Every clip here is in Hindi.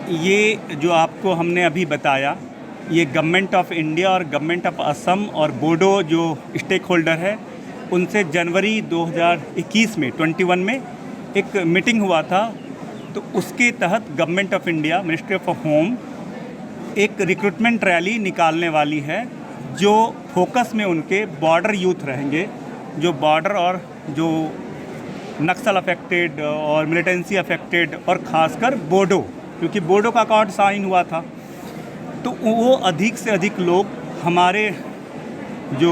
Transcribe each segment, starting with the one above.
ये जो आपको हमने अभी बताया, ये गवर्नमेंट ऑफ इंडिया और गवर्नमेंट ऑफ असम और बोडो जो स्टेक होल्डर है, उनसे जनवरी 2021 में 21 में एक मीटिंग हुआ था। तो उसके तहत government of India, ministry of home, एक रिक्रूटमेंट रैली निकालने वाली है, जो फोकस में उनके बॉर्डर यूथ रहेंगे, जो बॉर्डर और जो नक्सल अफेक्टेड और मिलिटेंसी अफेक्टेड और ख़ासकर बोडो, क्योंकि बोडो का अकॉर्ड साइन हुआ था। तो वो अधिक से अधिक लोग हमारे जो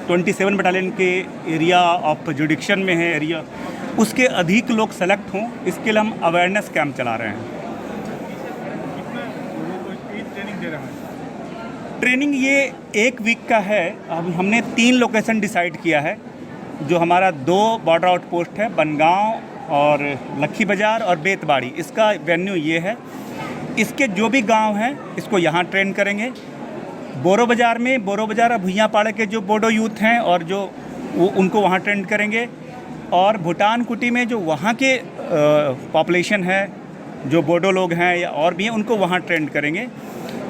27 बटालियन के एरिया ऑफ जुडिक्शन में है एरिया, उसके अधिक लोग सेलेक्ट हों, इसके लिए हम अवेयरनेस कैंप चला रहे हैं। ट्रेनिंग दे रहा है? ट्रेनिंग ये 1 वीक का है। अब हमने 3 लोकेशन डिसाइड किया है। जो हमारा 2 बॉर्डर आउटपोस्ट है, बनगांव और लखी बाज़ार और बेतबाड़ी, इसका वेन्यू ये है। इसके जो भी गांव हैं इसको यहाँ ट्रेन करेंगे। बोरो बाज़ार में, बोरो बाज़ार और भुइयापाड़े के जो बोडो यूथ हैं और जो वो उनको वहाँ ट्रेन करेंगे। और भूटान कुटी में जो वहाँ के पॉपुलेशन है, जो बोडो लोग हैं या और भी हैं, उनको वहाँ ट्रेन करेंगे।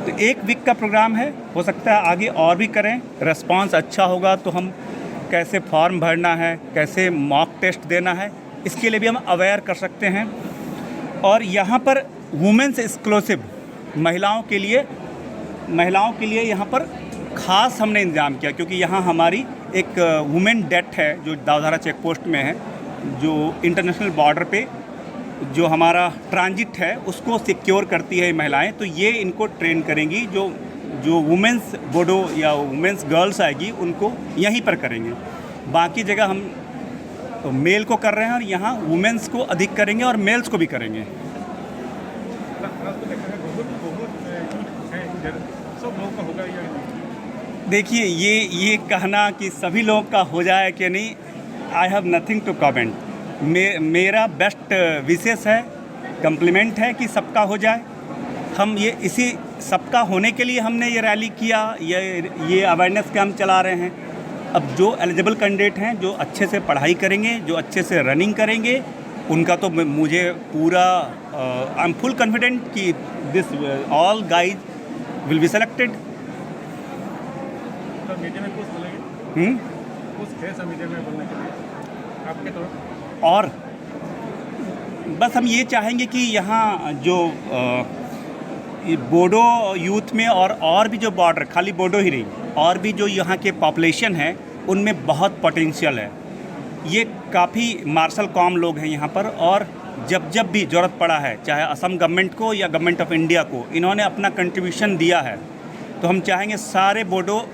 तो 1 वीक का प्रोग्राम है। हो सकता है आगे और भी करें। रेस्पॉन्स अच्छा होगा तो हम कैसे फॉर्म भरना है, कैसे मॉक टेस्ट देना है, इसके लिए भी हम अवेयर कर सकते हैं। और यहाँ पर वुमेंस एक्सक्लूसिव, महिलाओं के लिए यहाँ पर ख़ास हमने इंतज़ाम किया, क्योंकि यहाँ हमारी एक वुमेन डेट है जो दावधारा चेक पोस्ट में है, जो इंटरनेशनल बॉर्डर पे जो हमारा ट्रांजिट है उसको सिक्योर करती है महिलाएं। तो ये इनको ट्रेन करेंगी। जो वुमेंस बोडो या वुमेंस गर्ल्स आएगी उनको यहीं पर करेंगे। बाकी जगह हम मेल को कर रहे हैं और यहाँ वुमेंस को अधिक करेंगे और मेल्स को भी करेंगे। सब लोगों का होगा या नहीं? देखिए, ये कहना कि सभी लोगों का हो जाए कि नहीं, I have nothing to comment. मेरा बेस्ट विशेष है, कम्प्लीमेंट है कि सबका हो जाए। हम ये इसी सबका होने के लिए हमने ये रैली किया, ये अवेयरनेस कैंप चला रहे हैं। अब जो एलिजिबल कैंडिडेट हैं, जो अच्छे से पढ़ाई करेंगे, जो अच्छे से रनिंग करेंगे, उनका तो मुझे पूरा आई एम फुल कॉन्फिडेंट कि this all guys will be selected. तो मीडिया में कुछ बोलेंगे? कुछ है सब मीडिया में बोलने के लिए आपके तरफ? और बस हम ये चाहेंगे कि यहाँ जो बोडो यूथ में और भी जो बॉर्डर, खाली बोडो ही नहीं, और भी जो यहाँ के पॉपुलेशन है उनमें बहुत पोटेंशियल है। ये काफ़ी मार्शल कॉम लोग हैं यहाँ पर, और जब भी ज़रूरत पड़ा है, चाहे असम गवर्नमेंट को या गवर्नमेंट ऑफ इंडिया को, इन्होंने अपना कंट्रीब्यूशन दिया है। तो हम चाहेंगे सारे बोडो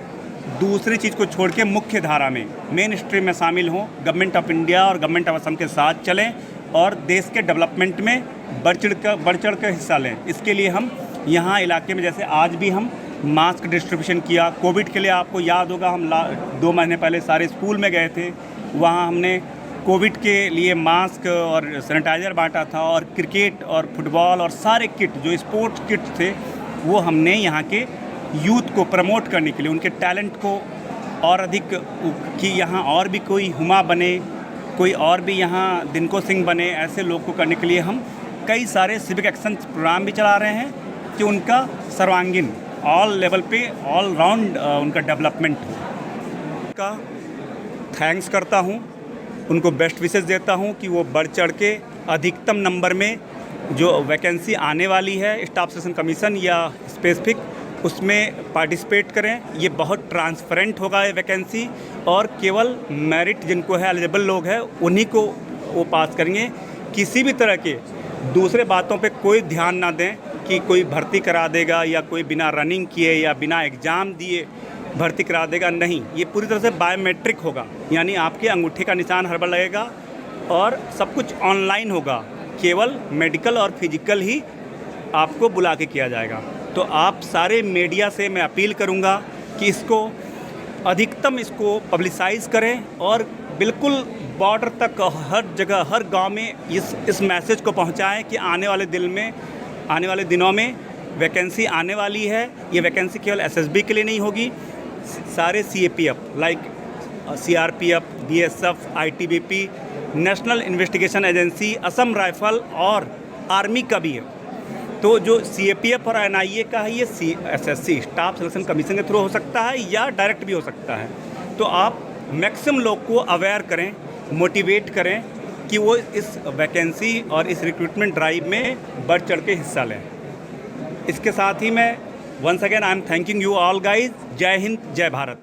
दूसरी चीज़ को छोड़ के मुख्य धारा में, मेन स्ट्रीम में शामिल हों, गवर्नमेंट ऑफ इंडिया और गवर्नमेंट ऑफ असम के साथ चलें और देश के डेवलपमेंट में बढ़ चढ़ कर हिस्सा लें। इसके लिए हम यहाँ इलाके में, जैसे आज भी हम मास्क डिस्ट्रीब्यूशन किया। कोविड के लिए आपको याद होगा, हम 2 महीने पहले सारे स्कूल में गए थे, वहाँ हमने कोविड के लिए मास्क और सैनिटाइज़र बांटा था। और क्रिकेट और फुटबॉल और सारे किट जो स्पोर्ट्स किट थे, वो हमने यहाँ के यूथ को प्रमोट करने के लिए, उनके टैलेंट को और अधिक कि यहाँ और भी कोई हुमा बने, कोई और भी यहाँ दिनको सिंह बने, ऐसे लोग को करने के लिए हम कई सारे सिविक एक्शन प्रोग्राम भी चला रहे हैं कि उनका सर्वांगीण ऑल लेवल पे ऑल राउंड उनका डेवलपमेंट हो। का थैंक्स करता हूँ, उनको बेस्ट विशेस देता हूँ कि वो बढ़ चढ़ के अधिकतम नंबर में जो वैकेंसी आने वाली है स्टाफ सिलेक्शन कमीशन या स्पेसिफिक, उसमें पार्टिसिपेट करें। ये बहुत ट्रांसपेरेंट होगा ये वैकेंसी, और केवल मेरिट जिनको है, एलिजिबल लोग हैं, उन्हीं को वो पास करेंगे। किसी भी तरह के दूसरे बातों पे कोई ध्यान ना दें कि कोई भर्ती करा देगा या कोई बिना रनिंग किए या बिना एग्ज़ाम दिए भर्ती करा देगा। नहीं, ये पूरी तरह से बायोमेट्रिक होगा, यानी आपके अंगूठे का निशान हर बार लगेगा और सब कुछ ऑनलाइन होगा। केवल मेडिकल और फिजिकल ही आपको बुला के किया जाएगा। तो आप सारे मीडिया से मैं अपील करूंगा कि इसको अधिकतम इसको पब्लिसाइज़ करें और बिल्कुल बॉर्डर तक हर जगह हर गांव में इस मैसेज को पहुंचाएं कि आने वाले दिनों में वैकेंसी आने वाली है। ये वैकेंसी केवल एसएसबी के लिए नहीं होगी, सारे CAPF like CRPF, BSF, ITBP, national investigation agency, Assam rifle और आर्मी का भी है। तो जो CAPF और NIA का है, ये SSC स्टाफ सिलेक्शन कमीशन के थ्रू हो सकता है या डायरेक्ट भी हो सकता है। तो आप मैक्सिमम लोग को अवेयर करें, मोटिवेट करें कि वो इस वैकेंसी और इस रिक्रूटमेंट ड्राइव में बढ़ चढ़ के हिस्सा लें। इसके साथ ही मैं once again I am thanking you all guys. जय हिंद, जय भारत।